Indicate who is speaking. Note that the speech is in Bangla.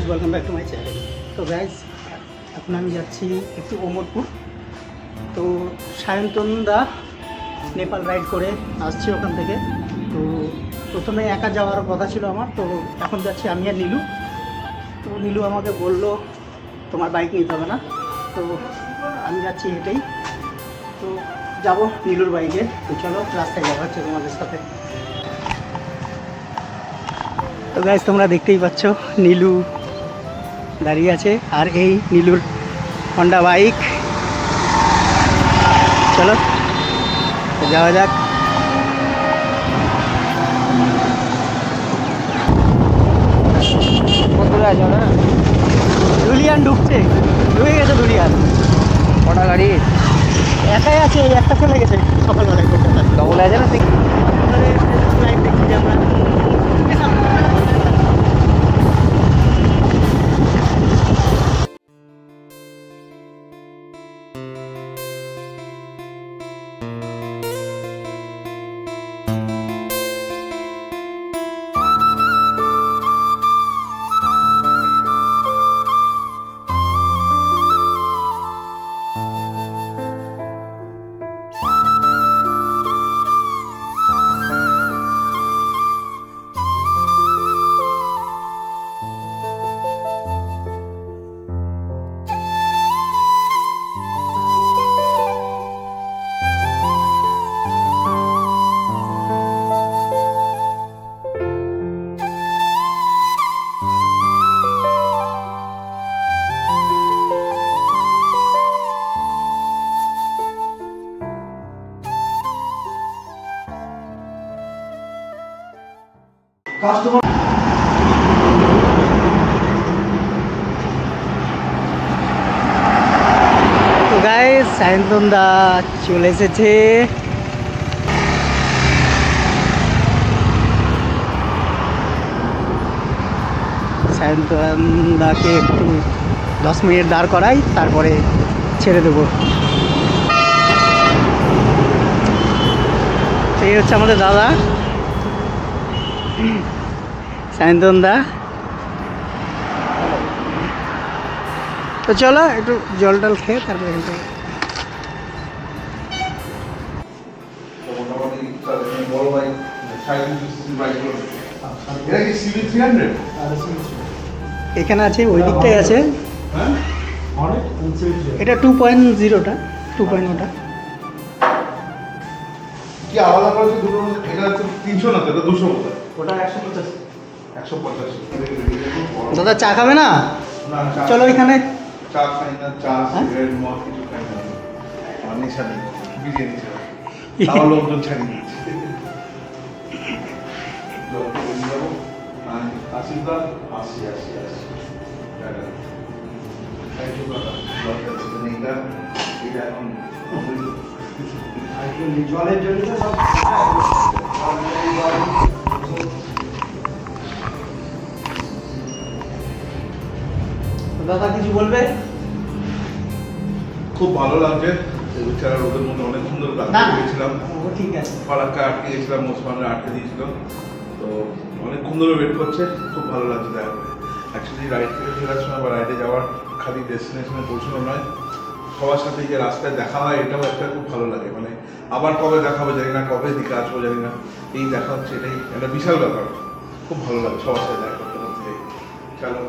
Speaker 1: Viewers, welcome back to my channel. তো গাইজ, এখন আমি যাচ্ছি একটু ওমরপুর। তো সায়ন্তনদা নেপাল রাইড করে আসছি ওখান থেকে। তো প্রথমে একা যাওয়ার কথা ছিল আমার, তো এখন যাচ্ছি আমি আর নীলু। তো নীলু আমাকে বললো তোমার বাইক নিতে হবে না, তো আমি যাচ্ছি হেঁটেই। তো যাবো নীলুর বাইকে। তো চলো রাস্তায় যাওয়া হচ্ছে তোমাদের সাথে। তো গাইজ, তোমরা দেখতেই পাচ্ছ নীলু দাঁড়িয়ে আছে, আর এই নীলুর হন্ডা বাইক। চলো যাওয়া যাক। ধুলিয়ান ঢুকছে, ঢুকে গেছে ধুলিয়ান।
Speaker 2: কটা গাড়ি?
Speaker 1: একাই আছে, একটা চলে গেছে সকালবেলায় কলকাতা।
Speaker 2: ডবল আছে না?
Speaker 1: লাইভ দেখছি যে আমরা
Speaker 2: কাস্টমার।
Speaker 1: তো গাইস, সায়ন্তনদা চলে এসেছে। সায়ন্তনদাকে একটু 10 মিনিট দাঁড় করাই, তারপরে ছেড়ে দেবো। এই হচ্ছে আমাদের দাদা সায়ন্তনদা। তো চলো একটু জল টল খেয়ে তারপরে এখান থেকে এখানে আছে, ওই দিকটাই আছে। এটা 2.0টা 2.0টা
Speaker 3: কি আলাদা করেছে দুটো? এটা হচ্ছে 300 না, এটা 200 মতো।
Speaker 1: ওটা 150।
Speaker 3: 150।
Speaker 1: দাদা চা খাবে না?
Speaker 3: না, চা
Speaker 1: চলো এখানে।
Speaker 3: চা খাই না, চা সিগারেট মদ কিছু খাই না। আমার নেশা নেই, বিরিয়ানি ছাড়া। তাও লোকজন ছাড়িয়ে দিচ্ছে। আশীর্বাদ, আসি।
Speaker 2: জলের জন্য সব
Speaker 1: দাদা কিছু বলবে?
Speaker 3: খুব ভালো লাগছে। এছাড়া রোদের মধ্যে অনেক সুন্দর
Speaker 1: না
Speaker 3: গেছিলাম।
Speaker 1: ঠিক আছে,
Speaker 3: ফারাক্কা আটকে গেছিলাম, মোসমানে আটকে দিয়েছিল। তো অনেকক্ষণ ধরে ওয়েট করছে, খুব ভালো লাগছে দেখা করে। অ্যাকচুয়ালি রাইড থেকে ফেরার সময় বা রাইডে যাওয়ার খালি ডেস্টিনেশনে পৌঁছানো নয়, সবার সাথে যে রাস্তায় দেখা হয় এটাও একটা খুব ভালো লাগে। মানে আবার কবে দেখা হবে জানি না, কবে দিকে আসবো জানি না, এই দেখা হচ্ছে, এটাই একটা বিশাল ব্যাপার। খুব ভালো লাগে সবার সাথে দেখা করতে করতে। চলো।